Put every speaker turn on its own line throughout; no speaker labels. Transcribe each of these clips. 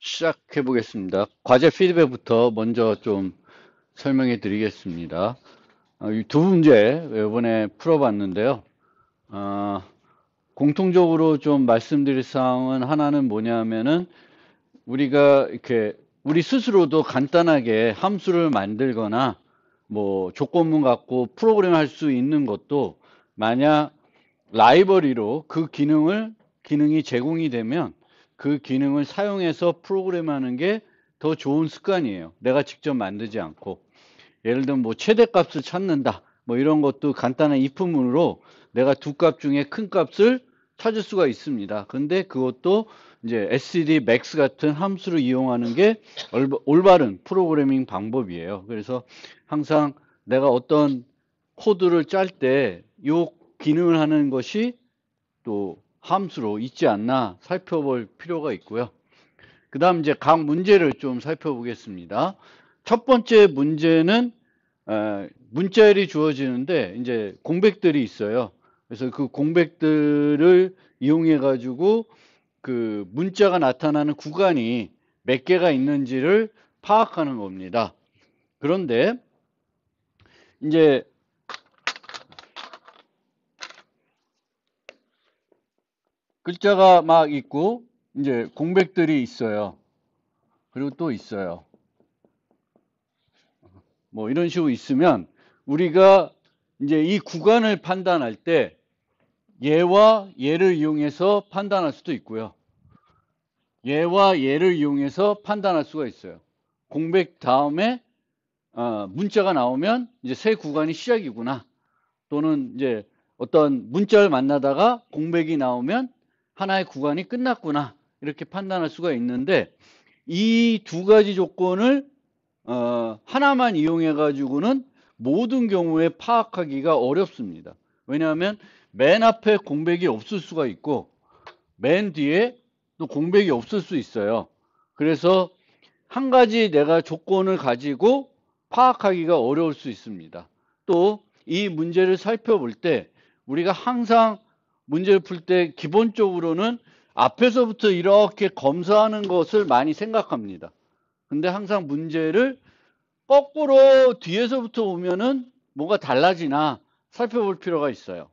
시작해 보겠습니다. 과제 피드백부터 먼저 좀 설명해 드리겠습니다. 이 두 문제 이번에 풀어봤는데요. 어, 공통적으로 좀 말씀드릴 사항은 하나는 뭐냐면은 우리가 이렇게 우리 스스로도 간단하게 함수를 만들거나 뭐 조건문 갖고 프로그램 할 수 있는 것도 만약 라이브러리로 기능이 제공이 되면 그 기능을 사용해서 프로그램하는 게 더 좋은 습관이에요. 내가 직접 만들지 않고. 예를 들면 뭐 최대값을 찾는다. 뭐 이런 것도 간단한 if문으로 내가 두 값 중에 큰 값을 찾을 수가 있습니다. 근데 그것도 이제 std max 같은 함수를 이용하는 게 올바른 프로그래밍 방법이에요. 그래서 항상 내가 어떤 코드를 짤 때 이 기능을 하는 것이 또 함수로 있지 않나 살펴볼 필요가 있고요. 그 다음 이제 각 문제를 좀 살펴보겠습니다. 첫 번째 문제는 문자열이 주어지는데 이제 공백들이 있어요. 그래서 그 공백들을 이용해 가지고 그 문자가 나타나는 구간이 몇 개가 있는지를 파악하는 겁니다. 그런데 이제 글자가 막 있고 이제 공백들이 있어요. 그리고 또 있어요. 뭐 이런 식으로 있으면 우리가 이제 이 구간을 판단할 때 얘와 얘를 이용해서 판단할 수도 있고요. 얘와 얘를 이용해서 판단할 수가 있어요. 공백 다음에 문자가 나오면 이제 새 구간이 시작이구나. 또는 이제 어떤 문자를 만나다가 공백이 나오면 하나의 구간이 끝났구나. 이렇게 판단할 수가 있는데 이 두 가지 조건을 하나만 이용해 가지고는 모든 경우에 파악하기가 어렵습니다. 왜냐하면 맨 앞에 공백이 없을 수가 있고 맨 뒤에 또 공백이 없을 수 있어요. 그래서 한 가지 내가 조건을 가지고 파악하기가 어려울 수 있습니다. 또 이 문제를 살펴볼 때 우리가 항상 문제를 풀 때 기본적으로는 앞에서부터 이렇게 검사하는 것을 많이 생각합니다. 근데 항상 문제를 거꾸로 뒤에서부터 오면은 뭐가 달라지나 살펴볼 필요가 있어요.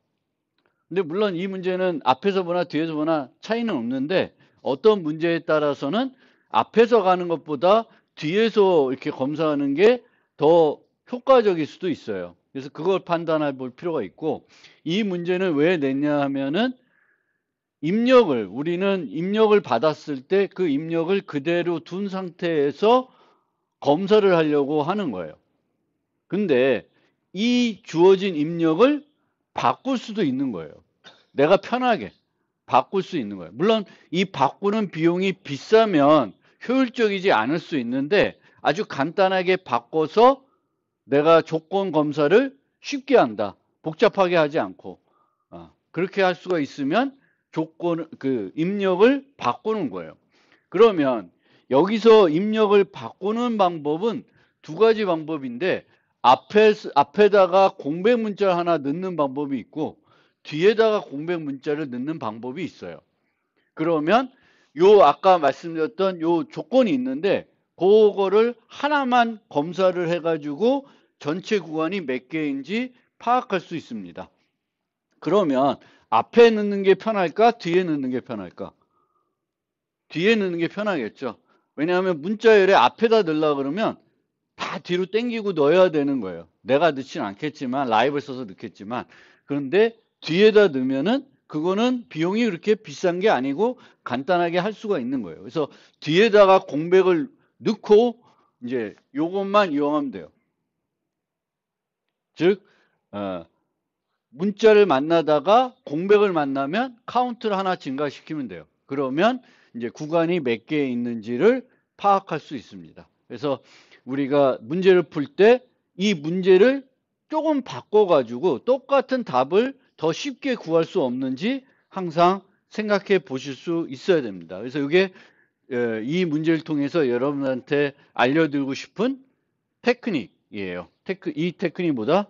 근데 물론 이 문제는 앞에서 보나 뒤에서 보나 차이는 없는데 어떤 문제에 따라서는 앞에서 가는 것보다 뒤에서 이렇게 검사하는 게 더 효과적일 수도 있어요. 그래서 그걸 판단해 볼 필요가 있고 이 문제는 왜 냈냐 하면은 우리는 입력을 받았을 때 그 입력을 그대로 둔 상태에서 검사를 하려고 하는 거예요. 근데 이 주어진 입력을 바꿀 수도 있는 거예요. 내가 편하게 바꿀 수 있는 거예요. 물론 이 바꾸는 비용이 비싸면 효율적이지 않을 수 있는데 아주 간단하게 바꿔서 내가 조건 검사를 쉽게 한다. 복잡하게 하지 않고. 그렇게 할 수가 있으면 입력을 바꾸는 거예요. 그러면 여기서 입력을 바꾸는 방법은 두 가지 방법인데 앞에다가 공백 문자를 하나 넣는 방법이 있고 뒤에다가 공백 문자를 넣는 방법이 있어요. 그러면 요 아까 말씀드렸던 요 조건이 있는데 그거를 하나만 검사를 해가지고 전체 구간이 몇 개인지 파악할 수 있습니다. 그러면 앞에 넣는 게 편할까? 뒤에 넣는 게 편할까? 뒤에 넣는 게 편하겠죠. 왜냐하면 문자열에 앞에다 넣으려고 그러면 다 뒤로 당기고 넣어야 되는 거예요. 내가 넣진 않겠지만 라이브를 써서 넣겠지만 그런데 뒤에다 넣으면은 그거는 비용이 그렇게 비싼 게 아니고 간단하게 할 수가 있는 거예요. 그래서 뒤에다가 공백을 넣고 이제 요것만 이용하면 돼요. 즉 문자를 만나다가 공백을 만나면 카운트를 하나 증가시키면 돼요. 그러면 이제 구간이 몇 개 있는지를 파악할 수 있습니다. 그래서 우리가 문제를 풀 때 이 문제를 조금 바꿔가지고 똑같은 답을 더 쉽게 구할 수 없는지 항상 생각해 보실 수 있어야 됩니다. 그래서 이게 이 문제를 통해서 여러분한테 알려드리고 싶은 테크닉이에요. 이 테크닉보다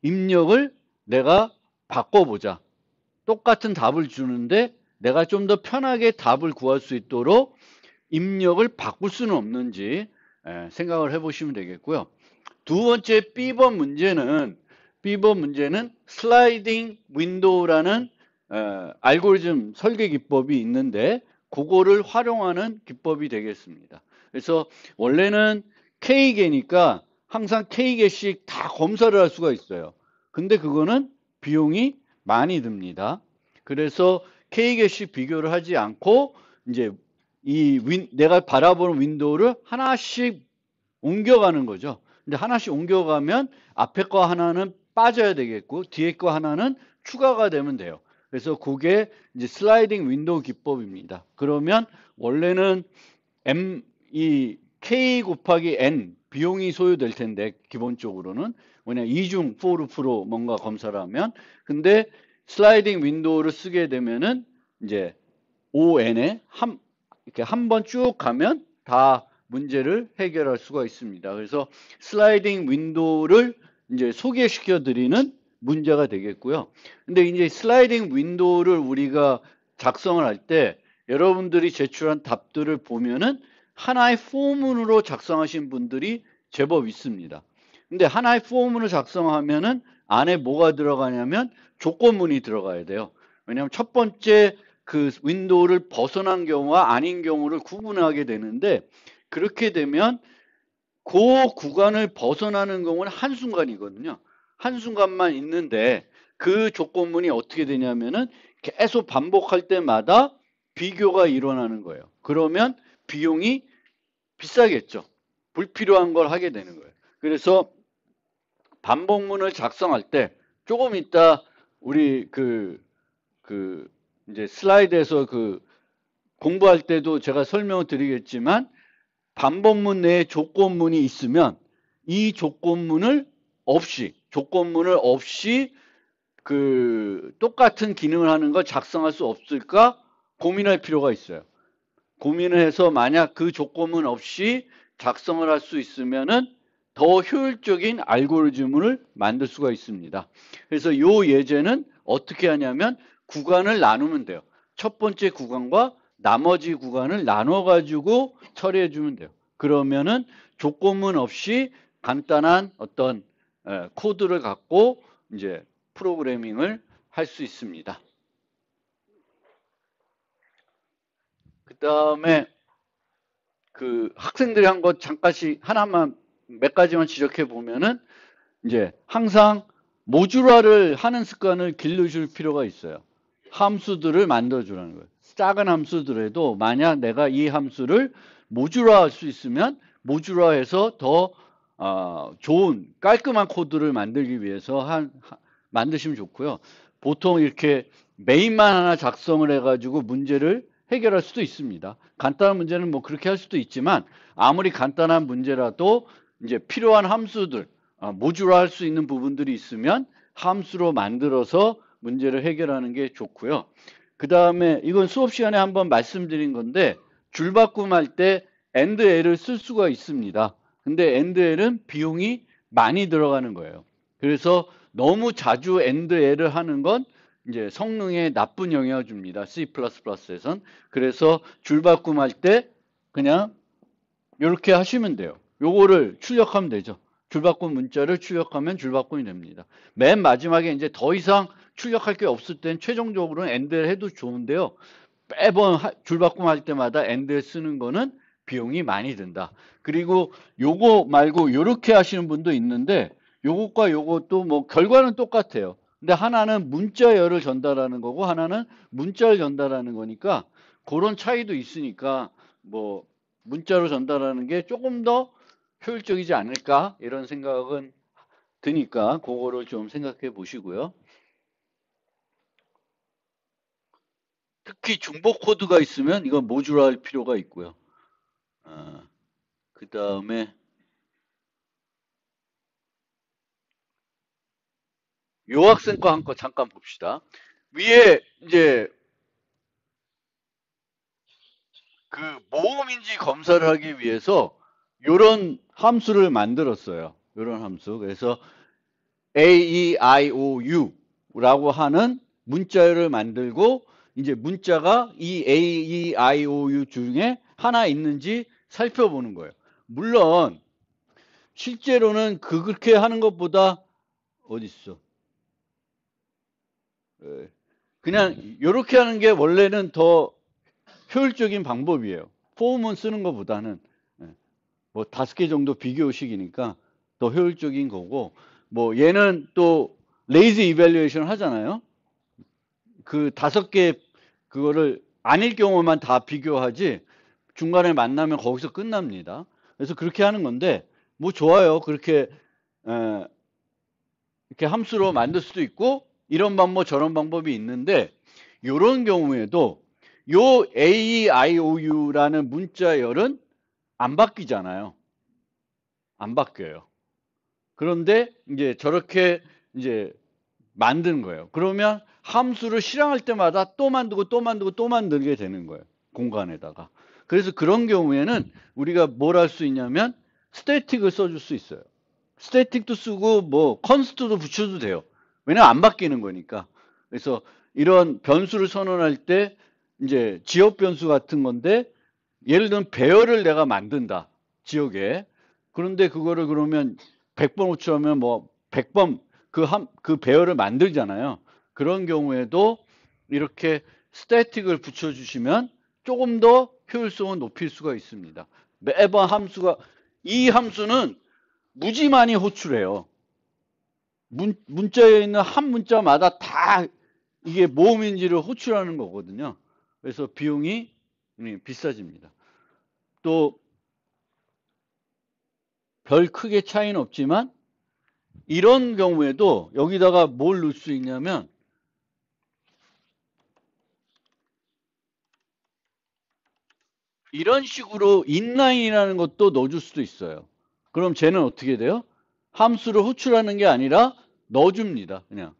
입력을 내가 바꿔보자. 똑같은 답을 주는데 내가 좀 더 편하게 답을 구할 수 있도록 입력을 바꿀 수는 없는지 생각을 해보시면 되겠고요. 두 번째 B번 문제는 슬라이딩 윈도우라는 알고리즘 설계 기법이 있는데 그거를 활용하는 기법이 되겠습니다. 그래서 원래는 K개니까 항상 K개씩 다 검사를 할 수가 있어요. 근데 그거는 비용이 많이 듭니다. 그래서 K개씩 비교를 하지 않고 이제 내가 바라보는 윈도우를 하나씩 옮겨가는 거죠. 근데 하나씩 옮겨가면 앞에 거 하나는 빠져야 되겠고 뒤에 거 하나는 추가가 되면 돼요. 그래서 그게 이제 슬라이딩 윈도우 기법입니다. 그러면 원래는 이 K 곱하기 N 비용이 소요될 텐데 기본적으로는 뭐냐 이중 for로 뭔가 검사를 하면 근데 슬라이딩 윈도우를 쓰게 되면은 이제 ON에 이렇게 한 번 쭉 가면 다 문제를 해결할 수가 있습니다. 그래서 슬라이딩 윈도우를 이제 소개시켜 드리는 문제가 되겠고요. 근데 이제 슬라이딩 윈도우를 우리가 작성을 할 때 여러분들이 제출한 답들을 보면은 하나의 포문으로 작성하신 분들이 제법 있습니다. 근데 하나의 포문을 작성하면은 안에 뭐가 들어가냐면 조건문이 들어가야 돼요. 왜냐하면 첫 번째 그 윈도우를 벗어난 경우와 아닌 경우를 구분하게 되는데 그렇게 되면 그 구간을 벗어나는 경우는 한순간이거든요. 한순간만 있는데 그 조건문이 어떻게 되냐면은 계속 반복할 때마다 비교가 일어나는 거예요. 그러면 비용이 비싸겠죠. 불필요한 걸 하게 되는 거예요. 그래서 반복문을 작성할 때 조금 이따 우리 이제 슬라이드에서 공부할 때도 제가 설명을 드리겠지만 반복문 내에 조건문이 있으면 이 조건문을 없이 똑같은 기능을 하는 걸 작성할 수 없을까 고민할 필요가 있어요. 고민을 해서 만약 그 조건문 없이 작성을 할 수 있으면은 더 효율적인 알고리즘을 만들 수가 있습니다. 그래서 이 예제는 어떻게 하냐면 구간을 나누면 돼요. 첫 번째 구간과 나머지 구간을 나눠 가지고 처리해 주면 돼요. 그러면은 조건문 없이 간단한 어떤 코드를 갖고 이제 프로그래밍을 할 수 있습니다. 그 다음에 학생들이 한 것 잠깐씩 하나만 몇 가지만 지적해 보면은 이제 항상 모듈화를 하는 습관을 길러줄 필요가 있어요. 함수들을 만들어주라는 거예요. 작은 함수들에도 만약 내가 이 함수를 모듈화할 수 있으면 모듈화해서 더 좋은 깔끔한 코드를 만들기 위해서 만드시면 좋고요. 보통 이렇게 메인만 하나 작성을 해가지고 문제를 해결할 수도 있습니다. 간단한 문제는 뭐 그렇게 할 수도 있지만 아무리 간단한 문제라도 이제 필요한 함수들 모듈화할 수 있는 부분들이 있으면 함수로 만들어서 문제를 해결하는 게 좋고요. 그 다음에 이건 수업 시간에 한번 말씀드린 건데 줄바꿈할 때 AND-L을 쓸 수가 있습니다. 근데 AND-L은 비용이 많이 들어가는 거예요. 그래서 너무 자주 AND-L을 하는 건 이제 성능에 나쁜 영향을 줍니다. C++에선. 그래서 줄바꿈할 때 그냥 이렇게 하시면 돼요. 요거를 출력하면 되죠. 줄바꿈 문자를 출력하면 줄바꿈이 됩니다. 맨 마지막에 이제 더 이상 출력할 게 없을 땐 최종적으로는 AND-L 해도 좋은데요. 매번 줄바꿈 할 때마다 AND-L 쓰는 거는 비용이 많이 든다. 그리고 요거 말고 요렇게 하시는 분도 있는데 요것과 요것도 뭐 결과는 똑같아요. 근데 하나는 문자열을 전달하는 거고 하나는 문자를 전달하는 거니까 그런 차이도 있으니까 뭐 문자로 전달하는 게 조금 더 효율적이지 않을까 이런 생각은 드니까 그거를 좀 생각해 보시고요. 특히 중복 코드가 있으면 이건 모듈화할 필요가 있고요. 그 다음에 요 학생 거 한 거 잠깐 봅시다. 위에 이제 모음인지 검사를 하기 위해서 요런 함수를 만들었어요. 요런 함수. 그래서 A, E, I, O, U라고 하는 문자열을 만들고 이제 문자가 이 A, E, I, O, U 중에 하나 있는지 살펴보는 거예요. 물론 실제로는 그렇게 하는 것보다 어디 있어? 그냥 이렇게 하는 게 원래는 더 효율적인 방법이에요. 폼은 쓰는 것보다는 뭐 5개 정도 비교식이니까 더 효율적인 거고, 뭐 얘는 또 레이즈 이밸류에이션 하잖아요. 그 5개 그거를 아닐 경우만 다 비교하지 중간에 만나면 거기서 끝납니다. 그래서 그렇게 하는 건데 뭐 좋아요. 그렇게 이렇게 함수로 만들 수도 있고 이런 방법 저런 방법이 있는데 이런 경우에도 요 AEIOU라는 문자열은 안 바뀌잖아요. 안 바뀌어요. 그런데 이제 저렇게 이제 만든 거예요. 그러면 함수를 실행할 때마다 또 만들고 또 만들고 또 만들게 되는 거예요. 공간에다가. 그래서 그런 경우에는 우리가 뭘 할 수 있냐면 스태틱을 써줄 수 있어요. 스태틱도 쓰고 뭐 컨스트도 붙여도 돼요. 왜냐면 안 바뀌는 거니까. 그래서 이런 변수를 선언할 때 이제 지역 변수 같은 건데 예를 들면 배열을 내가 만든다. 지역에. 그런데 그거를 그러면 100번 호출하면 뭐 100번 그 배열을 만들잖아요. 그런 경우에도 이렇게 스태틱을 붙여주시면 조금 더 효율성을 높일 수가 있습니다. 매번 이 함수는 무지 많이 호출해요. 문자에 있는 한 문자마다 다 이게 모음인지를 호출하는 거거든요. 그래서 비용이 비싸집니다. 또 별 크게 차이는 없지만 이런 경우에도 여기다가 뭘 넣을 수 있냐면 이런 식으로 인라인이라는 것도 넣어줄 수도 있어요. 그럼 쟤는 어떻게 돼요? 함수를 호출하는 게 아니라 넣어줍니다. 그냥.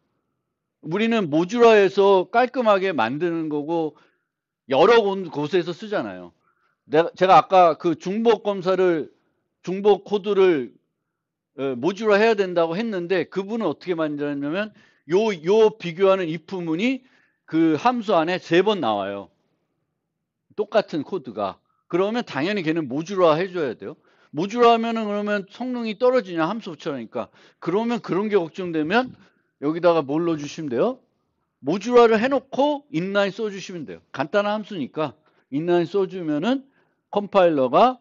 우리는 모듈화해서 깔끔하게 만드는 거고 여러 곳에서 쓰잖아요. 제가 아까 그 중복 코드를 모듈화 해야 된다고 했는데 그분은 어떻게 만들었냐면 요 비교하는 if문이 그 함수 안에 3번 나와요. 똑같은 코드가. 그러면 당연히 걔는 모듈화 해줘야 돼요. 모듈화 하면은 그러면 성능이 떨어지냐 함수 붙여라니까. 그러면 그런 게 걱정되면 여기다가 뭘 넣어주시면 돼요? 모듈화를 해놓고 인라인 써주시면 돼요. 간단한 함수니까 인라인 써주면은 컴파일러가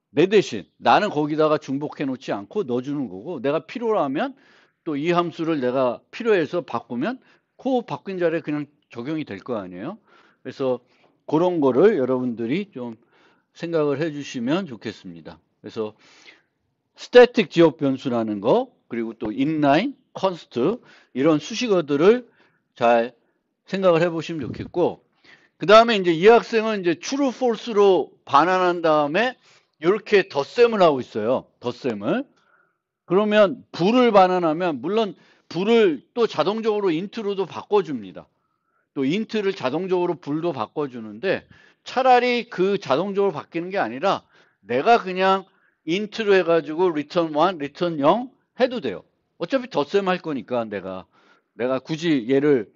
내 대신 나는 거기다가 중복해 놓지 않고 넣어주는 거고 내가 필요하면 또 이 함수를 내가 필요해서 바꾸면 그 바뀐 자리에 그냥 적용이 될 거 아니에요. 그래서 그런 거를 여러분들이 좀 생각을 해주시면 좋겠습니다. 그래서 스태틱 지역 변수라는 거 그리고 또 inline, const 이런 수식어들을 잘 생각을 해보시면 좋겠고 그 다음에 이제 이 학생은 이제 true, false로 반환한 다음에 이렇게 덧셈을 하고 있어요. 덧셈을. 그러면 불을 반환하면 물론 불을 또 자동적으로 인트로도 바꿔줍니다. 또 인트를 자동적으로 불도 바꿔주는데 차라리 그 자동적으로 바뀌는 게 아니라 내가 그냥 인트로 해가지고 return 1, return 0 해도 돼요. 어차피 덧셈 할 거니까 내가 굳이 얘를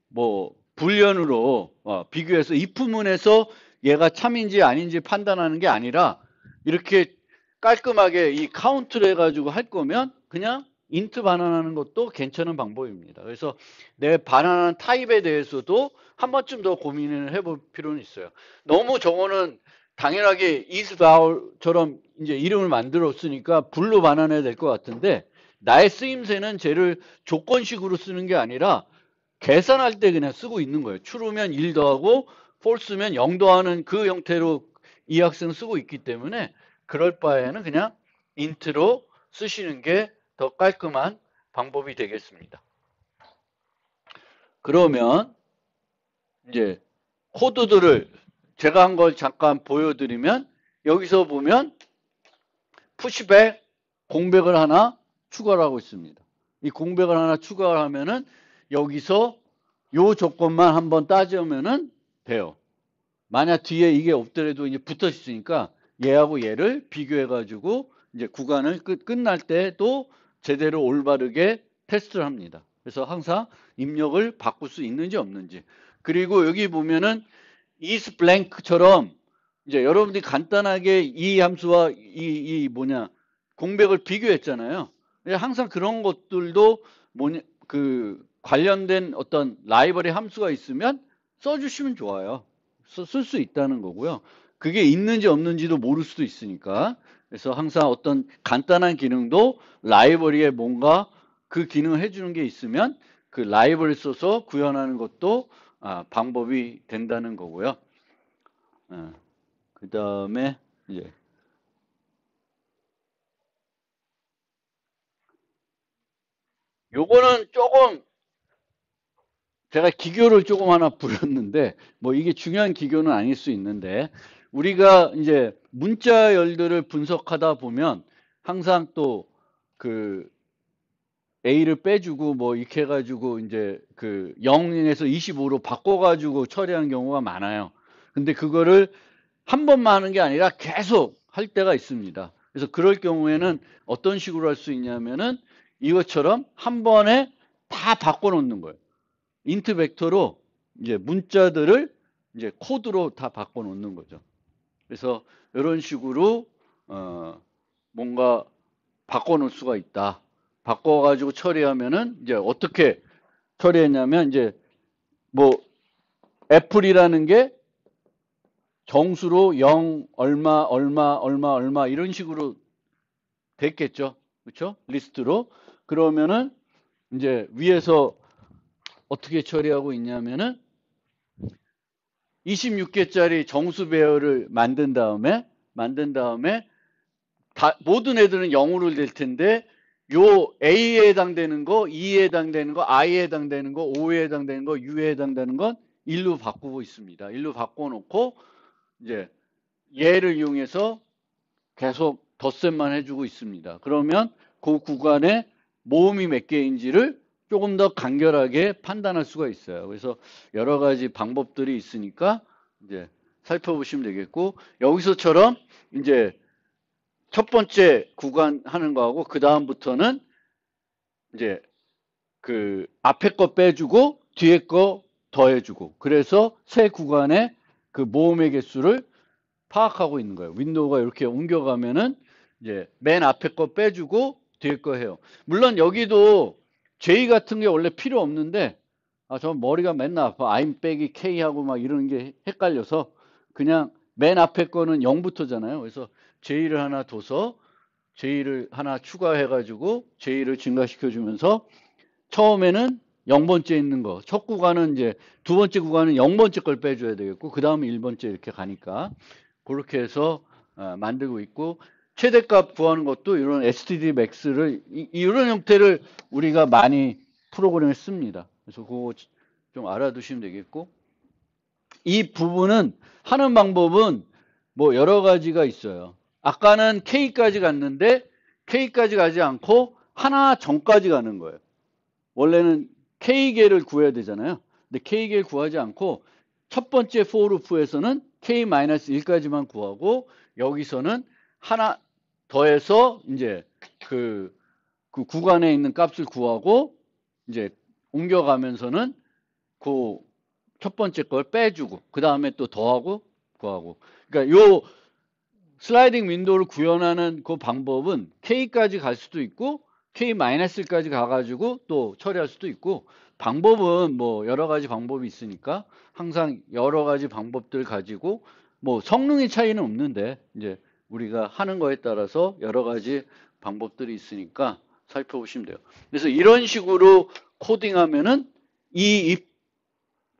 뭐 불연으로 비교해서 if문에서 얘가 참인지 아닌지 판단하는 게 아니라 이렇게 깔끔하게 이 카운트를 해가지고 할 거면 그냥 인트 반환하는 것도 괜찮은 방법입니다. 그래서 내 반환하는 타입에 대해서도 한 번쯤 더 고민을 해볼 필요는 있어요. 너무 저거는 당연하게 is val처럼 이제 이름을 만들었으니까 불로 반환해야 될 것 같은데 나의 쓰임새는 쟤를 조건식으로 쓰는 게 아니라 계산할 때 그냥 쓰고 있는 거예요. true면 1 더하고 false면 0 더하는 그 형태로 이 학생은 쓰고 있기 때문에 그럴 바에는 그냥 int로 쓰시는 게 더 깔끔한 방법이 되겠습니다. 그러면 이제 코드들을 제가 한 걸 잠깐 보여드리면 여기서 보면 푸시백 공백을 하나 추가를 하고 있습니다. 이 공백을 하나 추가를 하면은 여기서 요 조건만 한번 따지면은 돼요. 만약 뒤에 이게 없더라도 이제 붙어 있으니까 얘하고 얘를 비교해 가지고 이제 구간을 끝날 때도 제대로 올바르게 테스트를 합니다. 그래서 항상 입력을 바꿀 수 있는지 없는지. 그리고 여기 보면은 is blank처럼 이제 여러분들이 간단하게 이 함수와 이 뭐냐 공백을 비교했잖아요. 항상 그런 것들도 뭐냐 그 관련된 어떤 라이벌의 함수가 있으면 써주시면 좋아요. 쓸 수 있다는 거고요. 그게 있는지 없는지도 모를 수도 있으니까. 그래서 항상 어떤 간단한 기능도 라이벌리에 뭔가 그 기능을 해주는 게 있으면 그 라이벌을 써서 구현하는 것도 방법이 된다는 거고요. 그 다음에 이제 요거는 조금 제가 기교를 조금 하나 부렸는데 뭐 이게 중요한 기교는 아닐 수 있는데 우리가 이제 문자 열들을 분석하다 보면 항상 또 그 A를 빼주고 뭐 이렇게 해가지고 이제 그 0에서 25로 바꿔가지고 처리하는 경우가 많아요. 근데 그거를 한 번만 하는 게 아니라 계속 할 때가 있습니다. 그래서 그럴 경우에는 어떤 식으로 할 수 있냐면은 이것처럼 한 번에 다 바꿔놓는 거예요. 인트 벡터로 이제 문자들을 이제 코드로 다 바꿔놓는 거죠. 그래서 이런 식으로 뭔가 바꿔놓을 수가 있다. 바꿔가지고 처리하면은 이제 어떻게 처리했냐면 이제 뭐 애플이라는 게 정수로 0 얼마 얼마 얼마 얼마 이런 식으로 됐겠죠. 그렇죠? 리스트로. 그러면은 이제 위에서 어떻게 처리하고 있냐면은 26개짜리 정수 배열을 만든 다음에 모든 애들은 0으로 될 텐데 요 A에 해당되는 거, E에 해당되는 거, I에 해당되는 거, O에 해당되는 거, U에 해당되는 건 1로 바꾸고 있습니다. 1로 바꿔놓고 이제 얘를 이용해서 계속 덧셈만 해주고 있습니다. 그러면 그 구간에 모음이 몇 개인지를 조금 더 간결하게 판단할 수가 있어요. 그래서 여러 가지 방법들이 있으니까 이제 살펴보시면 되겠고 여기서처럼 이제 첫 번째 구간 하는 거하고 그 다음부터는 이제 그 앞에 거 빼주고 뒤에 거 더해주고 그래서 새 구간의 그 모음의 개수를 파악하고 있는 거예요. 윈도우가 이렇게 옮겨가면은 이제 맨 앞에 거 빼주고 뒤에 거 해요. 물론 여기도 J 같은 게 원래 필요 없는데 저 머리가 맨날 아파. I'm 빼기 K하고 막 이런 게 헷갈려서 그냥 맨 앞에 거는 0부터잖아요. 그래서 J를 하나 둬서 J를 하나 추가해가지고 J를 증가시켜주면서 처음에는 0번째 있는 거, 첫 구간은 이제 두 번째 구간은 0번째 걸 빼줘야 되겠고, 그 다음에 1번째 이렇게 가니까, 그렇게 해서 만들고 있고, 최대값 구하는 것도 이런 std max를, 이런 형태를 우리가 많이 프로그램에 씁니다. 그래서 그거 좀 알아두시면 되겠고, 이 부분은 하는 방법은 뭐 여러 가지가 있어요. 아까는 K까지 갔는데, K까지 가지 않고 하나 전까지 가는 거예요. 원래는 K개를 구해야 되잖아요. 근데 K개를 구하지 않고 첫 번째 for loop에서는 K-1까지만 구하고 여기서는 하나 더해서 이제 그 구간에 있는 값을 구하고 이제 옮겨가면서는 그 첫 번째 걸 빼주고 그 다음에 또 더하고 구하고 그러니까 요 슬라이딩 윈도우를 구현하는 그 방법은 K까지 갈 수도 있고 K-까지 가가지고 또 처리할 수도 있고 방법은 뭐 여러 가지 방법이 있으니까 항상 여러 가지 방법들 가지고 뭐 성능의 차이는 없는데 이제 우리가 하는 거에 따라서 여러 가지 방법들이 있으니까 살펴보시면 돼요. 그래서 이런 식으로 코딩하면은 이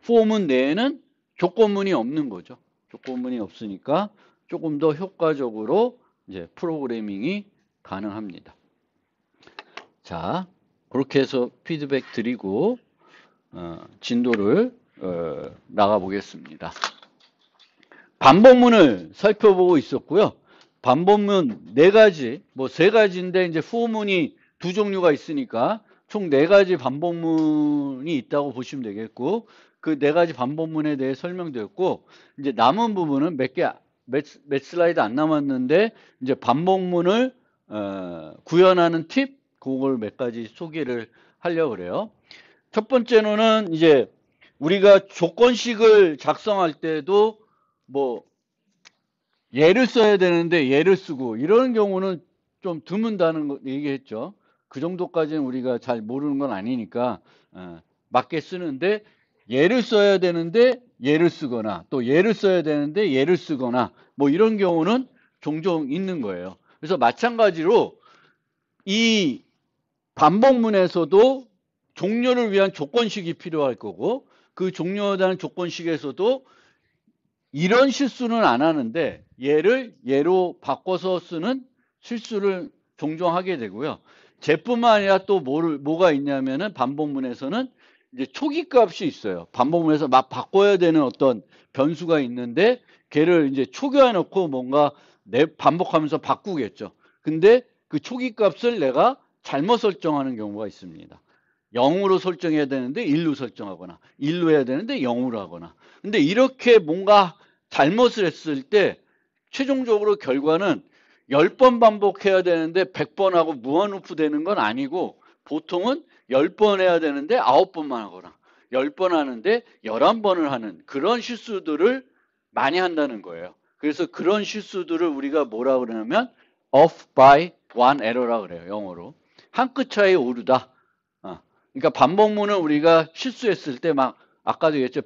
폼은 내에는 조건문이 없는 거죠. 조건문이 없으니까 조금 더 효과적으로 이제 프로그래밍이 가능합니다. 자, 그렇게 해서 피드백 드리고 진도를 나가 보겠습니다. 반복문을 살펴보고 있었고요. 반복문 4가지, 뭐 3가지인데 이제 후문이 2종류가 있으니까 총 4가지 반복문이 있다고 보시면 되겠고 그 4가지 반복문에 대해 설명드렸고 이제 남은 부분은 몇 슬라이드 안 남았는데 이제 반복문을 구현하는 팁 그걸 몇 가지 소개를 하려고 그래요. 첫 번째로는 이제 우리가 조건식을 작성할 때도 뭐 얘를 써야 되는데 얘를 쓰고 이런 경우는 좀 드문다는 거 얘기했죠. 그 정도까지는 우리가 잘 모르는 건 아니니까 맞게 쓰는데 얘를 써야 되는데 얘를 쓰거나 또 얘를 써야 되는데 얘를 쓰거나 뭐 이런 경우는 종종 있는 거예요. 그래서 마찬가지로 이 반복문에서도 종료를 위한 조건식이 필요할 거고 그 종료하다는 조건식에서도 이런 실수는 안 하는데 얘를 얘로 바꿔서 쓰는 실수를 종종 하게 되고요. 쟤뿐만 아니라 또 뭐가 있냐면은 반복문에서는 이제 초기 값이 있어요. 반복문에서 막 바꿔야 되는 어떤 변수가 있는데 걔를 이제 초기화해 놓고 뭔가 반복하면서 바꾸겠죠. 근데 그 초기 값을 내가 잘못 설정하는 경우가 있습니다. 0으로 설정해야 되는데 1로 설정하거나 1로 해야 되는데 0으로 하거나. 근데 이렇게 뭔가 잘못을 했을 때 최종적으로 결과는 10번 반복해야 되는데 100번 하고 무한루프 되는 건 아니고 보통은 10번 해야 되는데 9번만 하거나 10번 하는데 11번을 하는 그런 실수들을 많이 한다는 거예요. 그래서 그런 실수들을 우리가 뭐라 그러냐면 off by one error라 그래요. 영어로. 한 끗 차이 오류다. 그러니까 반복문은 우리가 실수했을 때 막 아까도 얘기했죠.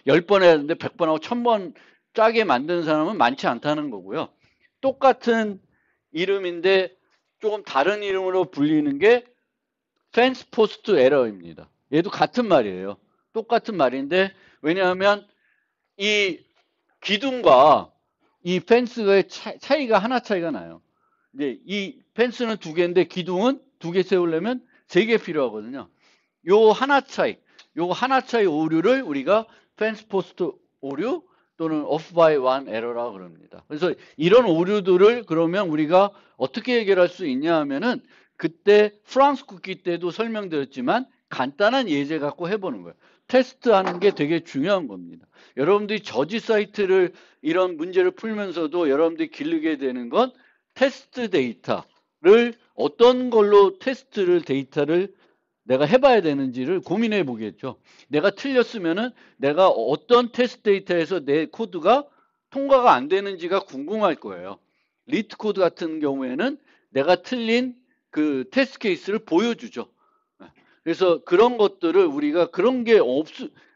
10번 해야 되는데 100번 하고 1000번 짜게 만드는 사람은 많지 않다는 거고요. 똑같은 이름인데 조금 다른 이름으로 불리는 게 fence post error입니다. 얘도 같은 말이에요. 똑같은 말인데 왜냐하면 이 기둥과 이 펜스의 차이가 하나 차이가 나요. 이제 이 펜스는 두 개인데 기둥은 두 개 세우려면 세 개 필요하거든요. 요 하나 차이 오류를 우리가 펜스 포스트 오류 또는 off by one error라고 그럽니다. 그래서 이런 오류들을 그러면 우리가 어떻게 해결할 수 있냐 하면은 그때 프랑스 국기 때도 설명드렸지만 간단한 예제 갖고 해보는 거예요. 테스트하는 게 되게 중요한 겁니다. 여러분들이 저지 사이트를 이런 문제를 풀면서도 여러분들이 기르게 되는 건 테스트 데이터를 어떤 걸로 테스트를 데이터를 내가 해봐야 되는지를 고민해 보겠죠. 내가 틀렸으면은 내가 어떤 테스트 데이터에서 내 코드가 통과가 안 되는지가 궁금할 거예요. 리트 코드 같은 경우에는 내가 틀린 그 테스트 케이스를 보여주죠. 그래서 그런 것들을 우리가 그런 게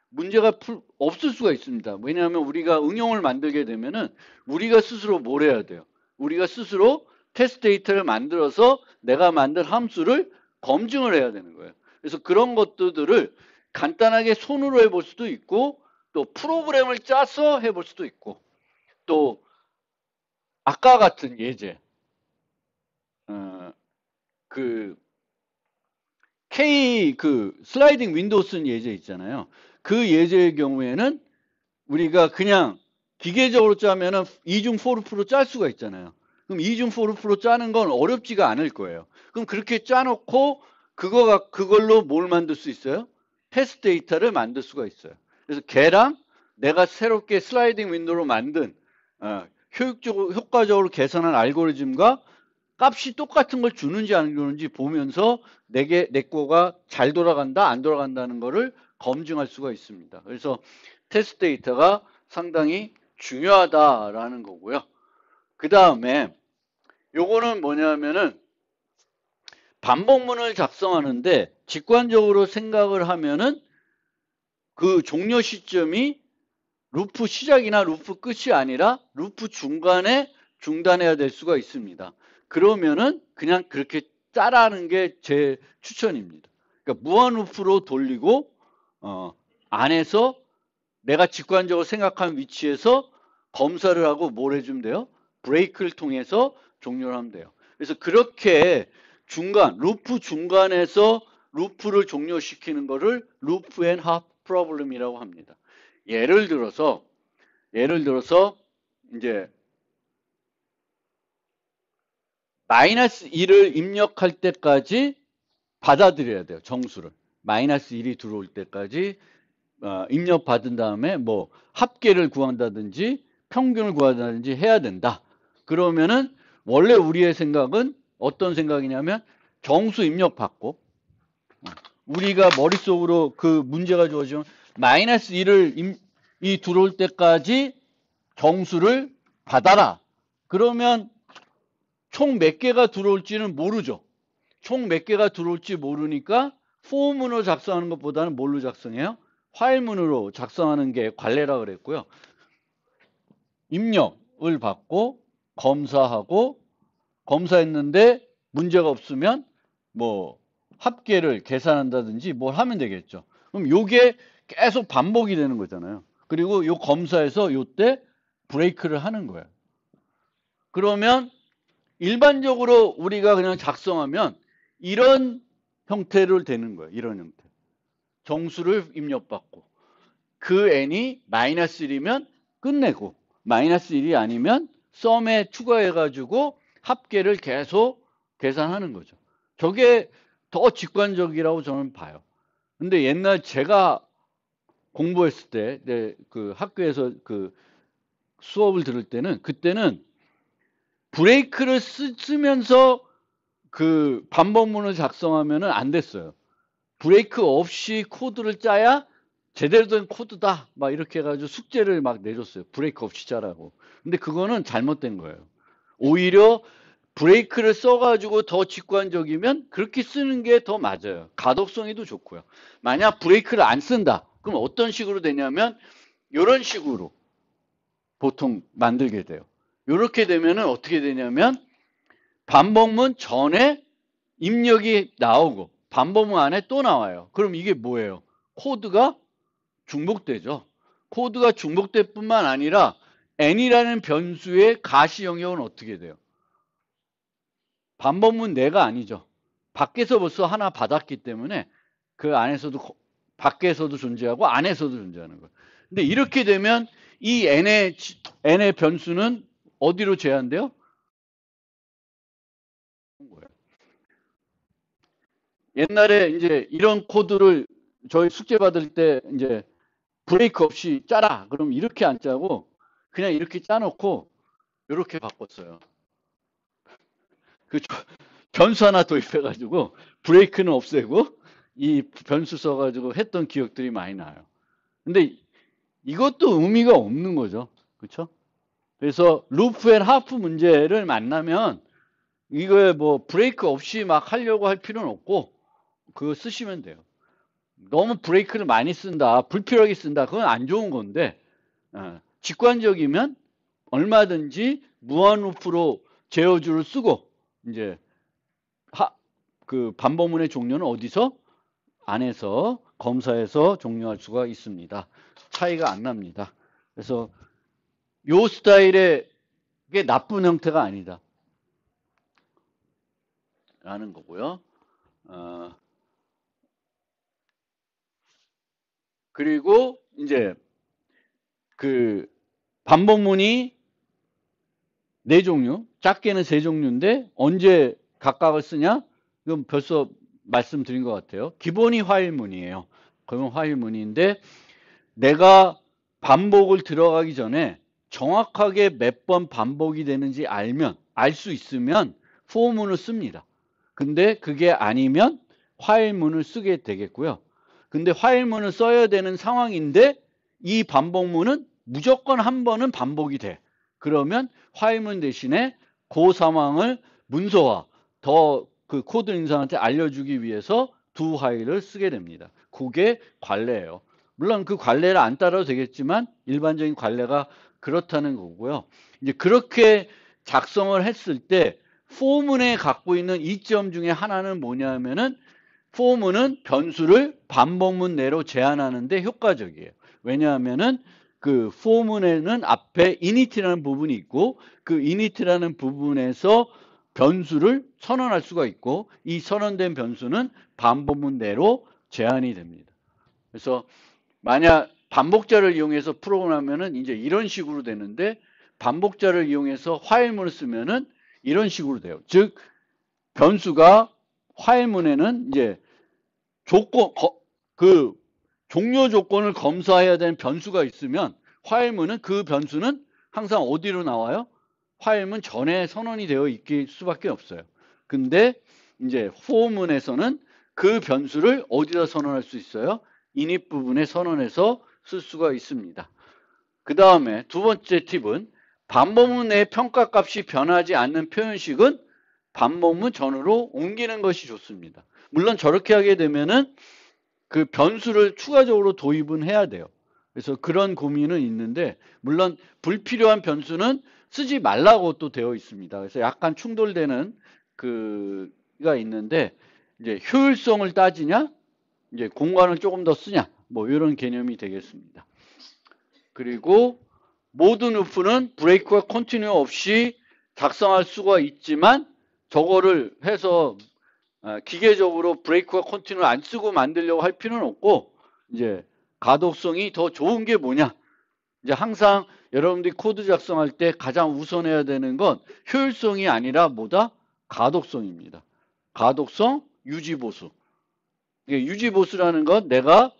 문제가 없을 수가 있습니다. 왜냐하면 우리가 응용을 만들게 되면은 우리가 스스로 뭘 해야 돼요? 우리가 스스로 테스트 데이터를 만들어서 내가 만든 함수를 검증을 해야 되는 거예요. 그래서 그런 것들을 간단하게 손으로 해볼 수도 있고 또 프로그램을 짜서 해볼 수도 있고 또 아까 같은 예제 그 슬라이딩 윈도우 쓴 예제 있잖아요. 그 예제의 경우에는 우리가 그냥 기계적으로 짜면은 이중 포르프로 짤 수가 있잖아요. 그럼 이중 포르프로 짜는 건 어렵지가 않을 거예요. 그럼 그렇게 짜놓고 그걸로 뭘 만들 수 있어요? 테스트 데이터를 만들 수가 있어요. 그래서 걔랑 내가 새롭게 슬라이딩 윈도우로 만든 효과적으로 개선한 알고리즘과 값이 똑같은 걸 주는지 안 주는지 보면서 내 거가 잘 돌아간다 안 돌아간다는 거를 검증할 수가 있습니다. 그래서 테스트 데이터가 상당히 중요하다라는 거고요. 그 다음에 요거는 뭐냐면은 반복문을 작성하는데 직관적으로 생각을 하면은 그 종료 시점이 루프 시작이나 루프 끝이 아니라 루프 중간에 중단해야 될 수가 있습니다. 그러면은 그냥 그렇게 짜라는 게 제 추천입니다. 그러니까 무한 루프로 돌리고 안에서 내가 직관적으로 생각한 위치에서 검사를 하고 뭘 해주면 돼요? 브레이크를 통해서 종료를 하면 돼요. 그래서 그렇게 루프 중간에서 루프를 종료시키는 거를 루프 앤 핫 프로블럼이라고 합니다. 예를 들어서 이제 마이너스 1을 입력할 때까지 받아들여야 돼요. 정수를. 마이너스 1이 들어올 때까지 입력받은 다음에 뭐 합계를 구한다든지 평균을 구한다든지 해야 된다. 그러면은 원래 우리의 생각은 어떤 생각이냐면 정수 입력받고 우리가 머릿속으로 그 문제가 주어지면 마이너스 1이 들어올 때까지 정수를 받아라 그러면 총 몇 개가 들어올지는 모르죠. 총 몇 개가 들어올지 모르니까 for문으로 작성하는 것보다는 뭘로 작성해요? 화일문으로 작성하는 게 관례라 그랬고요. 입력을 받고 검사하고 검사했는데 문제가 없으면 뭐 합계를 계산한다든지 뭘 하면 되겠죠. 그럼 요게 계속 반복이 되는 거잖아요. 그리고 요 검사에서 요때 브레이크를 하는 거예요. 그러면 일반적으로 우리가 그냥 작성하면 이런 형태를 되는 거예요. 이런 형태. 정수를 입력받고 그 n이 마이너스 1이면 끝내고 마이너스 1이 아니면 썸에 추가해가지고 합계를 계속 계산하는 거죠. 저게 더 직관적이라고 저는 봐요. 근데 옛날 제가 공부했을 때, 그 학교에서 그 수업을 들을 때는 그때는 브레이크를 쓰면서 그 반복문을 작성하면은 안 됐어요. 브레이크 없이 코드를 짜야 제대로 된 코드다. 막 이렇게 해가지고 숙제를 막 내줬어요. 브레이크 없이 짜라고. 근데 그거는 잘못된 거예요. 오히려 브레이크를 써가지고 더 직관적이면 그렇게 쓰는 게 더 맞아요. 가독성에도 좋고요. 만약 브레이크를 안 쓴다. 그럼 어떤 식으로 되냐면 이런 식으로 보통 만들게 돼요. 이렇게 되면은 어떻게 되냐면 반복문 전에 입력이 나오고 반복문 안에 또 나와요. 그럼 이게 뭐예요? 코드가 중복되죠. 코드가 중복될 뿐만 아니라 n이라는 변수의 가시 영역은 어떻게 돼요? 반복문 내가 아니죠. 밖에서 벌써 하나 받았기 때문에 그 안에서도 밖에서도 존재하고 안에서도 존재하는 거예요. 근데 이렇게 되면 이 n의 변수는 어디로 제한돼요? 옛날에 이제 이런 코드를 저희 숙제 받을 때 이제 브레이크 없이 짜라. 그럼 이렇게 안 짜고 그냥 이렇게 짜놓고 이렇게 바꿨어요. 그 변수 하나 도입해가지고 브레이크는 없애고 이 변수 써가지고 했던 기억들이 많이 나요. 근데 이것도 의미가 없는 거죠. 그렇죠? 그래서 루프 앤 하프 문제를 만나면 이거에 뭐 브레이크 없이 막 하려고 할 필요는 없고 그거 쓰시면 돼요. 너무 브레이크를 많이 쓴다, 불필요하게 쓴다, 그건 안 좋은 건데 직관적이면 얼마든지 무한 루프로 제어주를 쓰고 이제 그 반복문의 종료는 어디서? 안에서 검사해서 종료할 수가 있습니다. 차이가 안 납니다. 그래서 요 스타일의 게 나쁜 형태가 아니다. 라는 거고요. 그리고 이제 그 반복문이 4종류, 작게는 3종류인데 언제 각각을 쓰냐? 이건 벌써 말씀드린 것 같아요. 기본이 화일문이에요. 그러면 화일문인데 내가 반복을 들어가기 전에 정확하게 몇 번 반복이 되는지 알 수 있으면 for문을 씁니다. 근데 그게 아니면 화일문을 쓰게 되겠고요. 근데 화일문을 써야 되는 상황인데 이 반복문은 무조건 한 번은 반복이 돼. 그러면 화일문 대신에 그 상황을 문서화, 더 그 코드 인사한테 알려주기 위해서 두 화일을 쓰게 됩니다. 그게 관례예요. 물론 그 관례를 안 따라도 되겠지만 일반적인 관례가 그렇다는 거고요. 이제 그렇게 작성을 했을 때 for문에 갖고 있는 이점 중에 하나는 뭐냐면은 for문은 변수를 반복문 내로 제한하는데 효과적이에요. 왜냐하면은 그 for문에는 앞에 init라는 부분이 있고 그 init라는 부분에서 변수를 선언할 수가 있고 이 선언된 변수는 반복문 내로 제한이 됩니다. 그래서 만약 반복자를 이용해서 프로그램하면은 이제 이런 식으로 되는데 반복자를 이용해서 화일문을 쓰면은 이런 식으로 돼요. 즉 변수가 화일문에는 이제 그 종료 조건을 검사해야 되는 변수가 있으면 화일문은 그 변수는 항상 어디로 나와요? 화일문 전에 선언이 되어 있을 수밖에 없어요. 근데 이제 for문에서는 그 변수를 어디다 선언할 수 있어요? init 부분에 선언해서 쓸 수가 있습니다. 그 다음에 두 번째 팁은 반복문 내 평가값이 변하지 않는 표현식은 반복문 전으로 옮기는 것이 좋습니다. 물론 저렇게 하게 되면은 그 변수를 추가적으로 도입은 해야 돼요. 그래서 그런 고민은 있는데, 물론 불필요한 변수는 쓰지 말라고 또 되어 있습니다. 그래서 약간 충돌되는 그가 있는데, 이제 효율성을 따지냐, 이제 공간을 조금 더 쓰냐, 뭐 이런 개념이 되겠습니다. 그리고 모든 루프는 브레이크와 컨티뉴 없이 작성할 수가 있지만, 저거를 해서 기계적으로 브레이크와 컨티뉴를 안 쓰고 만들려고 할 필요는 없고, 이제 가독성이 더 좋은 게 뭐냐? 이제 항상 여러분들이 코드 작성할 때 가장 우선해야 되는 건 효율성이 아니라 뭐다? 가독성입니다. 가독성, 유지보수. 유지보수라는 건 내가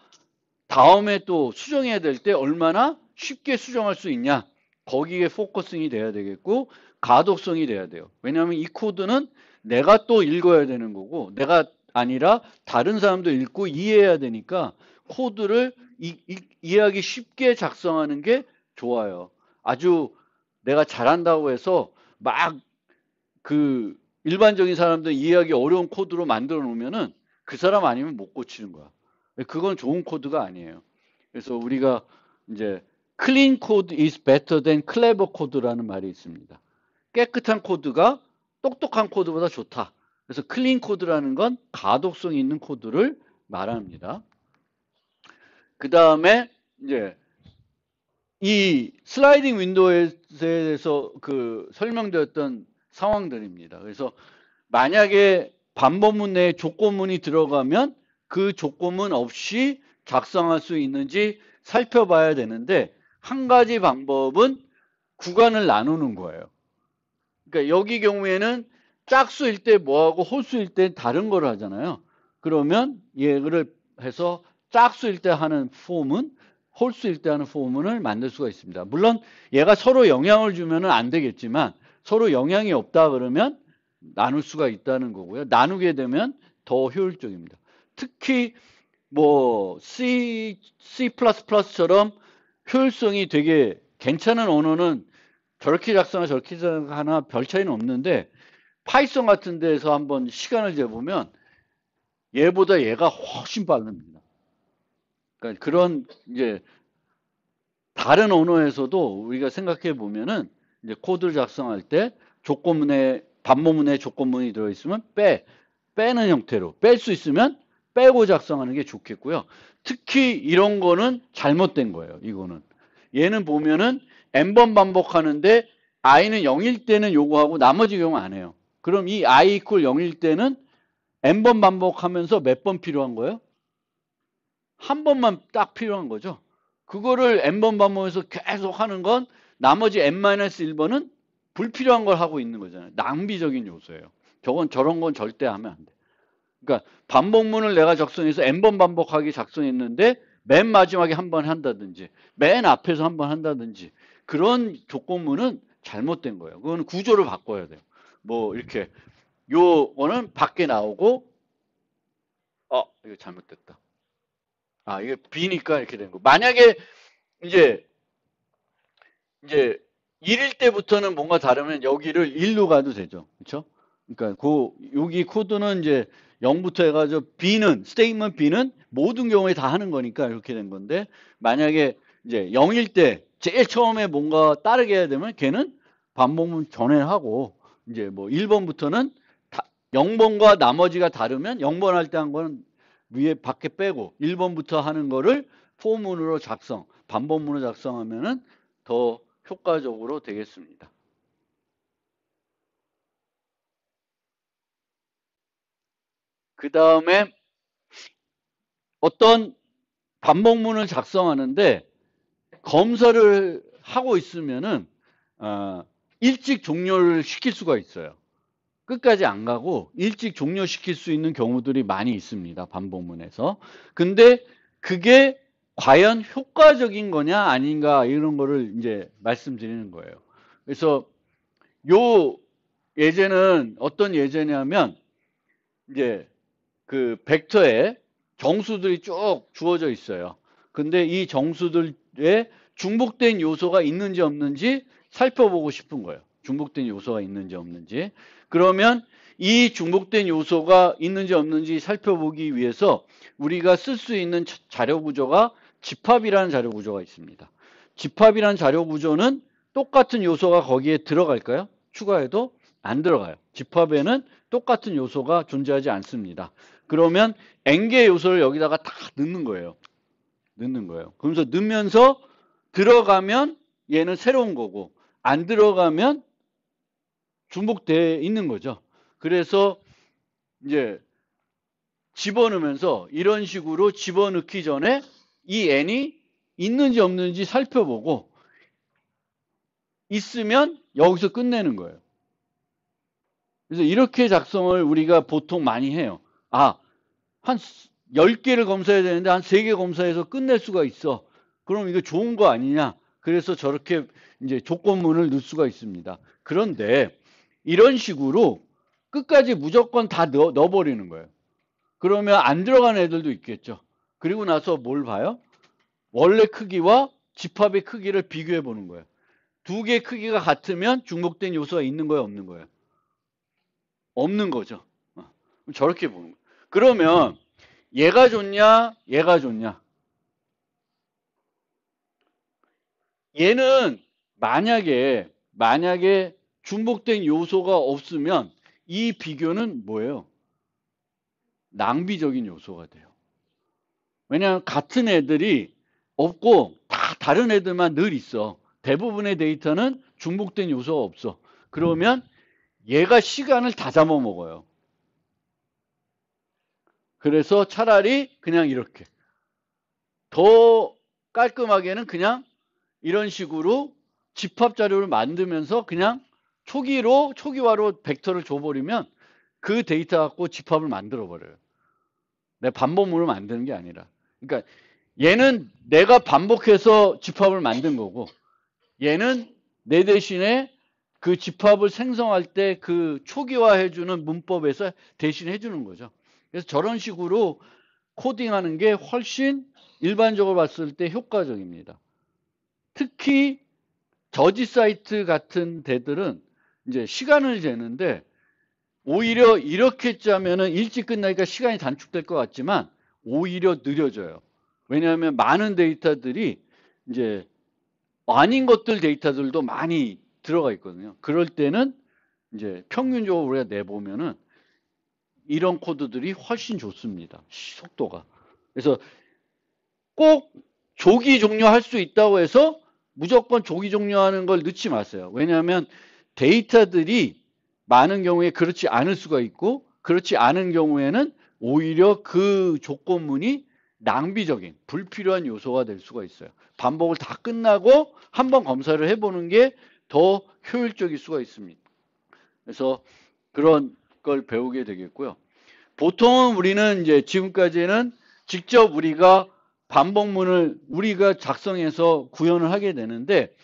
다음에 또 수정해야 될 때 얼마나 쉽게 수정할 수 있냐. 거기에 포커싱이 돼야 되겠고, 가독성이 돼야 돼요. 왜냐하면 이 코드는 내가 또 읽어야 되는 거고, 내가 아니라 다른 사람도 읽고 이해해야 되니까 코드를 이해하기 쉽게 작성하는 게 좋아요. 아주 내가 잘한다고 해서 막 그 일반적인 사람들 이해하기 어려운 코드로 만들어 놓으면은 그 사람 아니면 못 고치는 거야. 그건 좋은 코드가 아니에요. 그래서 우리가 이제 clean code is better than clever code라는 말이 있습니다. 깨끗한 코드가 똑똑한 코드보다 좋다. 그래서 clean code라는 건 가독성이 있는 코드를 말합니다. 그 다음에 이제 이 슬라이딩 윈도우에서 그 설명되었던 상황들입니다. 그래서 만약에 반복문 내에 조건문이 들어가면 그 조건문 없이 작성할 수 있는지 살펴봐야 되는데, 한 가지 방법은 구간을 나누는 거예요. 그러니까 여기 경우에는 짝수일 때 뭐하고 홀수일 때 다른 걸 하잖아요. 그러면 얘를 해서 짝수일 때 하는 폼은 홀수일 때 하는 폼을 만들 수가 있습니다. 물론 얘가 서로 영향을 주면 안 되겠지만, 서로 영향이 없다 그러면 나눌 수가 있다는 거고요. 나누게 되면 더 효율적입니다. 특히 뭐 C++처럼 효율성이 되게 괜찮은 언어는 저렇게 작성하나 저렇게 작성하나 별 차이는 없는데, 파이썬 같은 데서 한번 시간을 재보면 얘보다 얘가 훨씬 빠릅니다. 그러니까 그런 이제 다른 언어에서도 우리가 생각해 보면은 이제 코드를 작성할 때 조건문에 반복문에 조건문이 들어있으면 빼는 형태로 뺄 수 있으면 빼고 작성하는 게 좋겠고요. 특히 이런 거는 잘못된 거예요. 이거는 얘는 보면은 n번 반복하는데 i는 0일 때는 요구하고 나머지 경우 안 해요. 그럼 이 i equal 0일 때는 n번 반복하면서 몇 번 필요한 거예요? 한 번만 딱 필요한 거죠. 그거를 n번 반복해서 계속 하는 건 나머지 n-1번은 불필요한 걸 하고 있는 거잖아요. 낭비적인 요소예요. 저런 건 절대 하면 안 돼. 그러니까 반복문을 내가 작성해서 n번 반복하기 작성했는데 맨 마지막에 한 번 한다든지 맨 앞에서 한 번 한다든지 그런 조건문은 잘못된 거예요. 그거는 구조를 바꿔야 돼요. 뭐 이렇게 요거는 밖에 나오고 이거 잘못됐다. 이게 B니까 이렇게 된 거. 만약에 이제 1일 때부터는 뭔가 다르면 여기를 1로 가도 되죠. 그렇죠? 그러니까 여기 코드는 이제 0부터 해가지고 B는 스테이트먼트 B는 모든 경우에 다 하는 거니까 이렇게 된 건데, 만약에 이제 0일 때 제일 처음에 뭔가 따르게 해야 되면 걔는 반복문 전에 하고, 이제 뭐 1번부터는 0번과 나머지가 다르면 0번 할 때 한 거는 위에 밖에 빼고 1번부터 하는 거를 포문으로 반복문으로 작성하면은 더 효과적으로 되겠습니다. 그 다음에 어떤 반복문을 작성하는데 검사를 하고 있으면은 일찍 종료를 시킬 수가 있어요. 끝까지 안 가고 일찍 종료시킬 수 있는 경우들이 많이 있습니다. 반복문에서. 근데 그게 과연 효과적인 거냐 아닌가 이런 거를 이제 말씀드리는 거예요. 그래서 요 예제는 어떤 예제냐면 이제 그 벡터에 정수들이 쭉 주어져 있어요. 근데 이 정수들에 중복된 요소가 있는지 없는지 살펴보고 싶은 거예요. 중복된 요소가 있는지 없는지. 그러면 이 중복된 요소가 있는지 없는지 살펴보기 위해서 우리가 쓸 수 있는 자료 구조가 집합이라는 자료 구조가 있습니다. 집합이라는 자료 구조는 똑같은 요소가 거기에 들어갈까요? 추가해도 안 들어가요. 집합에는 똑같은 요소가 존재하지 않습니다. 그러면 n개의 요소를 여기다가 다 넣는 거예요. 그러면서 넣으면서 들어가면 얘는 새로운 거고 안 들어가면 중복되어 있는 거죠. 그래서 이제 집어넣으면서 이런 식으로 집어넣기 전에 이 n이 있는지 없는지 살펴보고 있으면 여기서 끝내는 거예요. 그래서 이렇게 작성을 우리가 보통 많이 해요. 아, 한 10개를 검사해야 되는데 한 3개 검사해서 끝낼 수가 있어. 그럼 이거 좋은 거 아니냐? 그래서 저렇게 이제 조건문을 넣을 수가 있습니다. 그런데 이런 식으로 끝까지 무조건 다 넣어버리는 거예요. 그러면 안 들어가는 애들도 있겠죠. 그리고 나서 뭘 봐요? 원래 크기와 집합의 크기를 비교해 보는 거예요. 두 개의 크기가 같으면 중복된 요소가 있는 거예요, 없는 거예요? 없는 거죠. 저렇게 보는 거예요. 그러면 얘가 좋냐, 얘가 좋냐? 얘는 만약에 중복된 요소가 없으면 이 비교는 뭐예요? 낭비적인 요소가 돼요. 왜냐하면 같은 애들이 없고 다 다른 애들만 늘 있어. 대부분의 데이터는 중복된 요소가 없어. 그러면 얘가 시간을 다 잡아먹어요. 그래서 차라리 그냥 이렇게 더 깔끔하게는 그냥 이런 식으로 집합 자료를 만들면서 그냥 초기화로 벡터를 줘버리면 그 데이터 갖고 집합을 만들어 버려요. 내 반복문을 만드는 게 아니라. 그러니까 얘는 내가 반복해서 집합을 만든 거고 얘는 내 대신에 그 집합을 생성할 때 그 초기화해주는 문법에서 대신 해주는 거죠. 그래서 저런 식으로 코딩하는 게 훨씬 일반적으로 봤을 때 효과적입니다. 특히 저지 사이트 같은 데들은 이제 시간을 재는데 오히려 이렇게 짜면은 일찍 끝나니까 시간이 단축될 것 같지만 오히려 느려져요. 왜냐하면 많은 데이터들이 이제 아닌 것들 데이터들도 많이 들어가 있거든요. 그럴 때는 이제 평균적으로 우리가 내보면은 이런 코드들이 훨씬 좋습니다. 속도가. 그래서 꼭 조기 종료할 수 있다고 해서 무조건 조기 종료하는 걸 넣지 마세요. 왜냐하면 데이터들이 많은 경우에 그렇지 않을 수가 있고 그렇지 않은 경우에는 오히려 그 조건문이 낭비적인 불필요한 요소가 될 수가 있어요. 반복을 다 끝나고 한번 검사를 해보는 게 더 효율적일 수가 있습니다. 그래서 그런 걸 배우게 되겠고요. 보통은 우리는 이제 지금까지는 직접 우리가 반복문을 우리가 작성해서 구현을 하게 되는데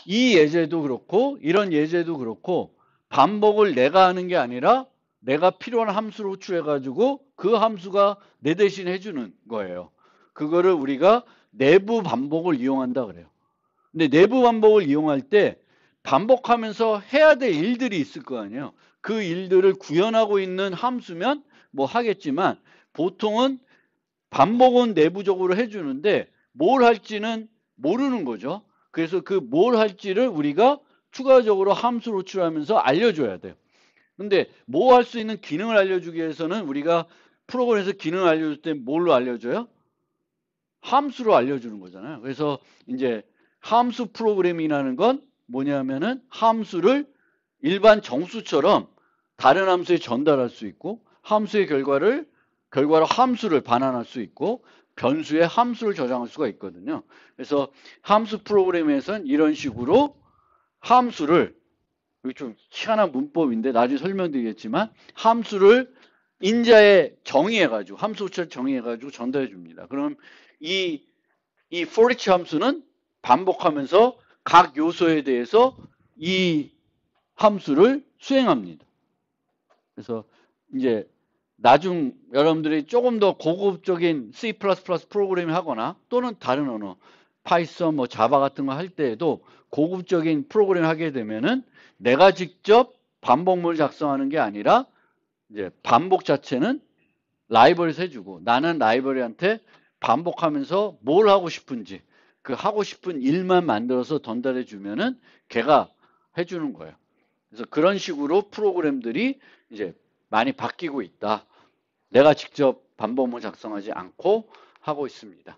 이 예제도 그렇고 이런 예제도 그렇고 반복을 내가 하는 게 아니라 내가 필요한 함수를 호출해 가지고 그 함수가 내 대신 해주는 거예요. 그거를 우리가 내부 반복을 이용한다 그래요. 근데 내부 반복을 이용할 때 반복하면서 해야 될 일들이 있을 거 아니에요. 그 일들을 구현하고 있는 함수면 뭐 하겠지만 보통은 반복은 내부적으로 해주는데 뭘 할지는 모르는 거죠. 그래서 그 뭘 할지를 우리가 추가적으로 함수를 호출하면서 알려줘야 돼요. 근데 뭐 할 수 있는 기능을 알려주기 위해서는 우리가 프로그램에서 기능을 알려줄 때 뭘로 알려줘요? 함수로 알려주는 거잖아요. 그래서 이제 함수 프로그래밍이라는 건 뭐냐면은 함수를 일반 정수처럼 다른 함수에 전달할 수 있고 함수의 결과로 함수를 반환할 수 있고 변수에 함수를 저장할 수가 있거든요. 그래서 함수 프로그램에서는 이런 식으로 함수를 여기 좀 희한한 문법인데 나중에 설명드리겠지만 함수를 인자에 정의해가지고 함수 호출을 정의해가지고 전달해 줍니다. 그럼 이 for each 함수는 반복하면서 각 요소에 대해서 이 함수를 수행합니다. 그래서 이제 나중 여러분들이 조금 더 고급적인 C++ 프로그래밍을 하거나 또는 다른 언어 파이썬, 뭐 자바 같은 거 할 때에도 고급적인 프로그램 하게 되면은 내가 직접 반복문을 작성하는 게 아니라 이제 반복 자체는 라이브러리에서 해주고 나는 라이브러리한테 반복하면서 뭘 하고 싶은지 그 하고 싶은 일만 만들어서 전달해 주면은 걔가 해주는 거예요. 그래서 그런 식으로 프로그램들이 이제 많이 바뀌고 있다. 내가 직접 반복문 작성하지 않고 하고 있습니다.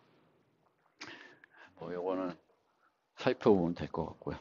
뭐 요거는 살펴보면 될 것 같고요.